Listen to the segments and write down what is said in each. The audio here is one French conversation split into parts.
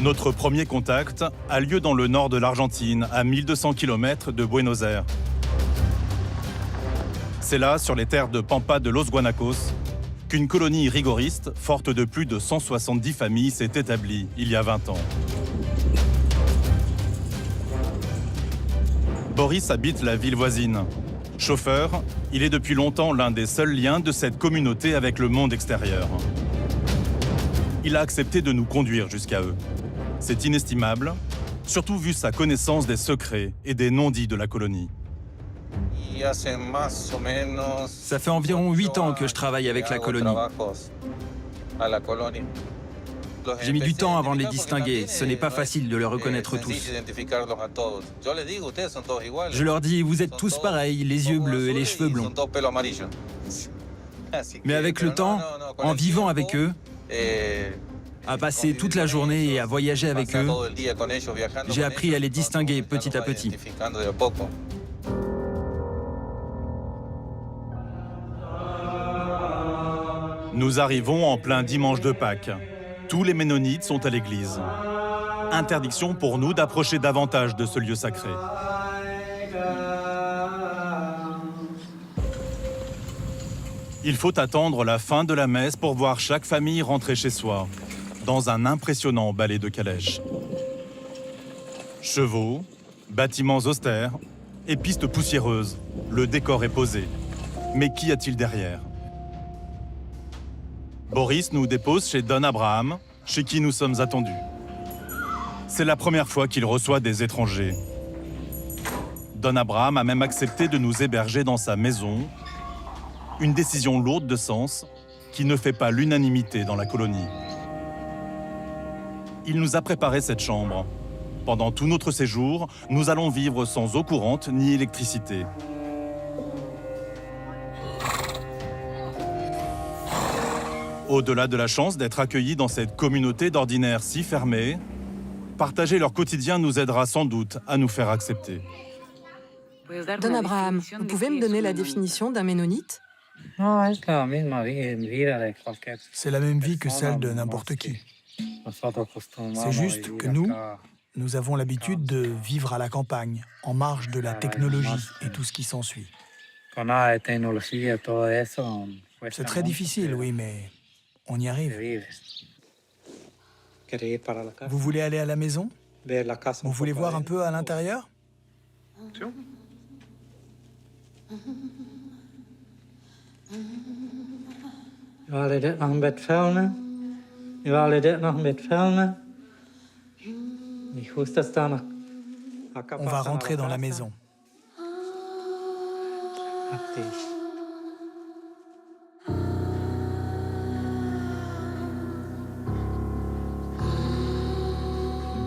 Notre premier contact a lieu dans le nord de l'Argentine, à 1200 km de Buenos Aires. C'est là, sur les terres de Pampa de Los Guanacos, qu'une colonie rigoriste, forte de plus de 170 familles, s'est établie il y a 20 ans. Boris habite la ville voisine. Chauffeur, il est depuis longtemps l'un des seuls liens de cette communauté avec le monde extérieur. Il a accepté de nous conduire jusqu'à eux. C'est inestimable, surtout vu sa connaissance des secrets et des non-dits de la colonie. Ça fait environ 8 ans que je travaille avec la colonie. J'ai mis du temps avant de les distinguer. Ce n'est pas facile de les reconnaître tous. Je leur dis, vous êtes tous pareils, les yeux bleus et les cheveux blonds. Mais avec le temps, en vivant avec eux, à passer toute la journée et à voyager avec eux, j'ai appris à les distinguer petit à petit. Nous arrivons en plein dimanche de Pâques. Tous les Ménonites sont à l'église. Interdiction pour nous d'approcher davantage de ce lieu sacré. Il faut attendre la fin de la messe pour voir chaque famille rentrer chez soi, dans un impressionnant ballet de calèches. Chevaux, bâtiments austères et pistes poussiéreuses, le décor est posé. Mais qu'y a-t-il derrière ? Boris nous dépose chez Don Abraham, chez qui nous sommes attendus. C'est la première fois qu'il reçoit des étrangers. Don Abraham a même accepté de nous héberger dans sa maison, une décision lourde de sens qui ne fait pas l'unanimité dans la colonie. Il nous a préparé cette chambre. Pendant tout notre séjour, nous allons vivre sans eau courante ni électricité. Au-delà de la chance d'être accueillis dans cette communauté d'ordinaire si fermée, partager leur quotidien nous aidera sans doute à nous faire accepter. Don Abraham, vous pouvez me donner la définition d'un ménonite ? C'est la même vie que celle de n'importe qui. C'est juste que nous avons l'habitude de vivre à la campagne, en marge de la technologie et tout ce qui s'ensuit. C'est très difficile, oui, mais on y arrive. Vous voulez aller à la maison ? Vous voulez voir un peu à l'intérieur ? On va rentrer dans la maison.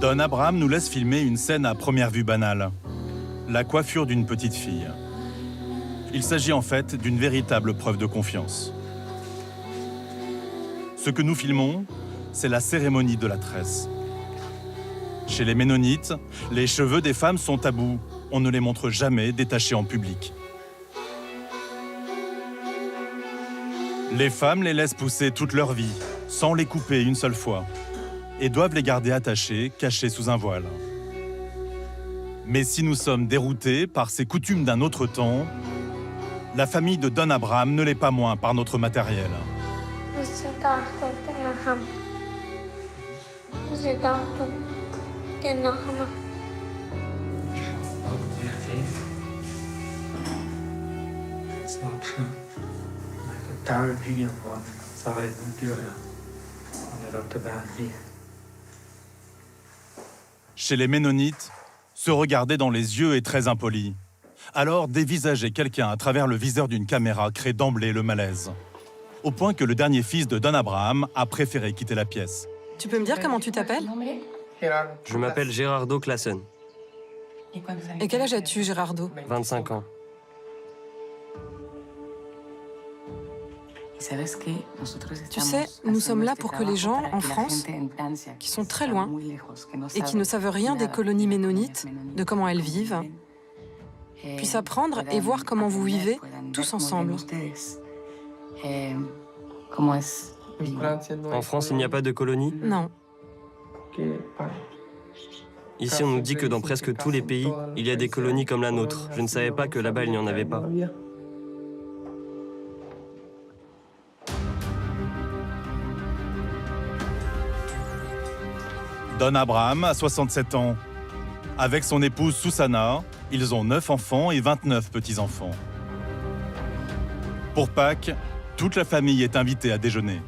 Don Abraham nous laisse filmer une scène à première vue banale. La coiffure d'une petite fille. Il s'agit en fait d'une véritable preuve de confiance. Ce que nous filmons, c'est la cérémonie de la tresse. Chez les Ménonites, les cheveux des femmes sont tabous. On ne les montre jamais détachés en public. Les femmes les laissent pousser toute leur vie, sans les couper une seule fois, et doivent les garder attachées, cachées sous un voile. Mais si nous sommes déroutés par ces coutumes d'un autre temps, la famille de Don Abraham ne l'est pas moins par notre matériel. Chez les Ménonites, se regarder dans les yeux est très impoli. Alors, dévisager quelqu'un à travers le viseur d'une caméra crée d'emblée le malaise. Au point que le dernier fils de Don Abraham a préféré quitter la pièce. Tu peux me dire comment tu t'appelles ? Je m'appelle Gerardo Classen, Et quel âge as-tu, Gérardo ? 25 ans. Tu sais, nous sommes là pour que les gens en France, qui sont très loin et qui ne savent rien des colonies ménonites, de comment elles vivent, puissent apprendre et voir comment vous vivez tous ensemble. En France, il n'y a pas de colonie? Non. Ici, on nous dit que dans presque tous les pays, il y a des colonies comme la nôtre. Je ne savais pas que là-bas, il n'y en avait pas. Don Abraham a 67 ans. Avec son épouse Susana, ils ont 9 enfants et 29 petits-enfants. Pour Pâques, toute la famille est invitée à déjeuner.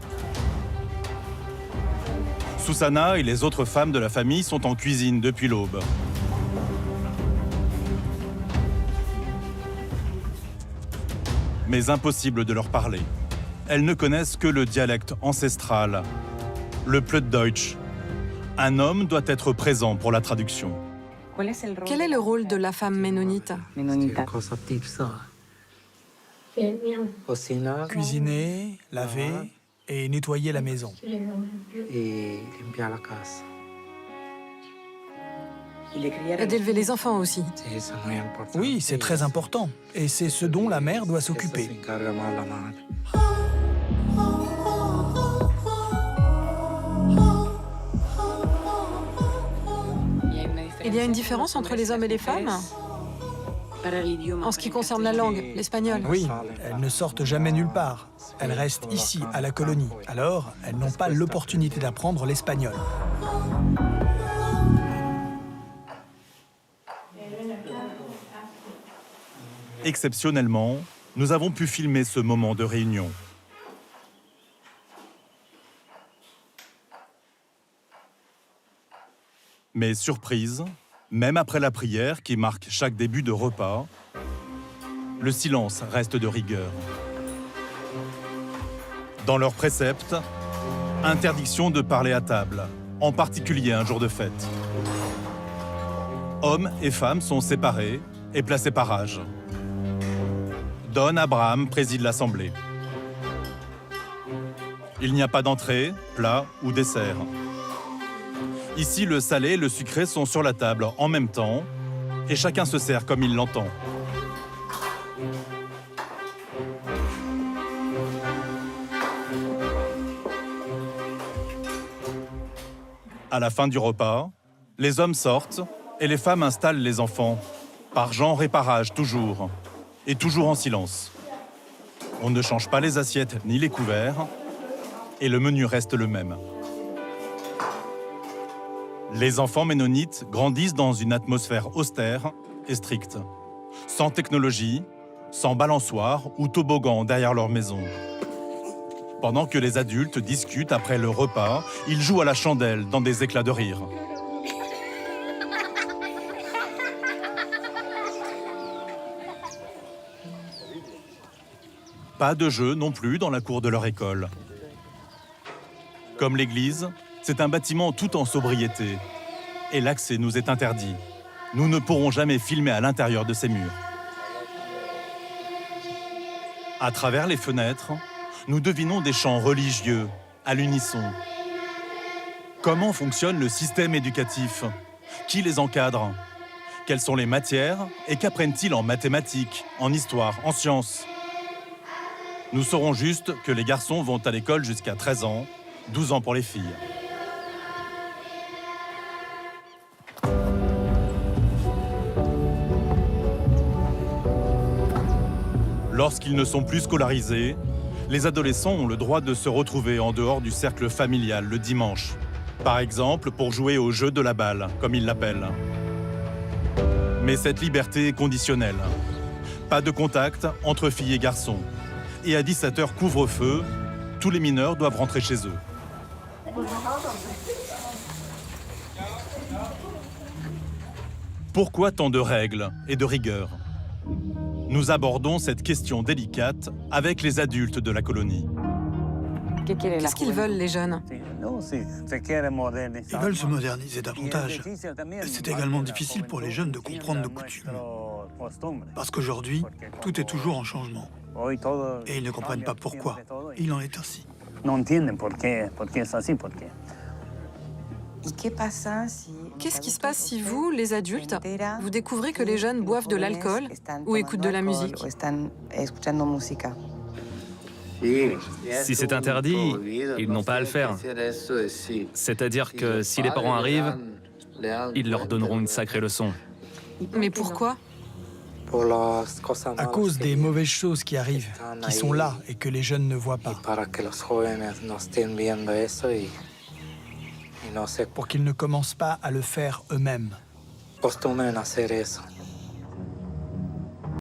Susana et les autres femmes de la famille sont en cuisine depuis l'aube. Mais impossible de leur parler. Elles ne connaissent que le dialecte ancestral, le Plattdeutsch. Un homme doit être présent pour la traduction. Quel est le rôle de la femme ménonite? Cuisiner, laver et nettoyer la maison. Et d'élever les enfants aussi. Oui, c'est très important. Et c'est ce dont la mère doit s'occuper. Il y a une différence entre les hommes et les femmes? En ce qui concerne la langue, l'espagnol. Oui, elles ne sortent jamais nulle part. Elles restent ici, à la colonie. Alors, elles n'ont pas l'opportunité d'apprendre l'espagnol. Exceptionnellement, nous avons pu filmer ce moment de réunion. Mais surprise, même après la prière qui marque chaque début de repas, le silence reste de rigueur. Dans leurs préceptes, interdiction de parler à table, en particulier un jour de fête. Hommes et femmes sont séparés et placés par âge. Don Abraham préside l'assemblée. Il n'y a pas d'entrée, plat ou dessert. Ici, le salé et le sucré sont sur la table en même temps et chacun se sert comme il l'entend. À la fin du repas, les hommes sortent et les femmes installent les enfants, par genre et par âge toujours, et toujours en silence. On ne change pas les assiettes ni les couverts, et le menu reste le même. Les enfants ménonites grandissent dans une atmosphère austère et stricte, sans technologie, sans balançoire ou toboggan derrière leur maison. Pendant que les adultes discutent après le repas, ils jouent à la chandelle dans des éclats de rire. Pas de jeu non plus dans la cour de leur école. Comme l'église, c'est un bâtiment tout en sobriété. Et l'accès nous est interdit. Nous ne pourrons jamais filmer à l'intérieur de ces murs. À travers les fenêtres, nous devinons des chants religieux, à l'unisson. Comment fonctionne le système éducatif? Qui les encadre? Quelles sont les matières et qu'apprennent-ils en mathématiques, en histoire, en sciences? Nous saurons juste que les garçons vont à l'école jusqu'à 13 ans, 12 ans pour les filles. Lorsqu'ils ne sont plus scolarisés, les adolescents ont le droit de se retrouver en dehors du cercle familial le dimanche. Par exemple, pour jouer au jeu de la balle, comme ils l'appellent. Mais cette liberté est conditionnelle. Pas de contact entre filles et garçons. Et à 17h couvre-feu, tous les mineurs doivent rentrer chez eux. Pourquoi tant de règles et de rigueur? Nous abordons cette question délicate avec les adultes de la colonie. Qu'est-ce qu'ils veulent, les jeunes? Ils veulent se moderniser davantage. C'est également difficile pour les jeunes de comprendre nos coutumes. Parce qu'aujourd'hui, tout est toujours en changement. Et ils ne comprennent pas pourquoi. Il en est ainsi. Qu'est-ce qui se passe si vous, les adultes, vous découvrez que les jeunes boivent de l'alcool ou écoutent de la musique? Si c'est interdit, ils n'ont pas à le faire. C'est-à-dire que si les parents arrivent, ils leur donneront une sacrée leçon. Mais pourquoi? À cause des mauvaises choses qui arrivent, qui sont là et que les jeunes ne voient pas. Pour qu'ils ne commencent pas à le faire eux-mêmes.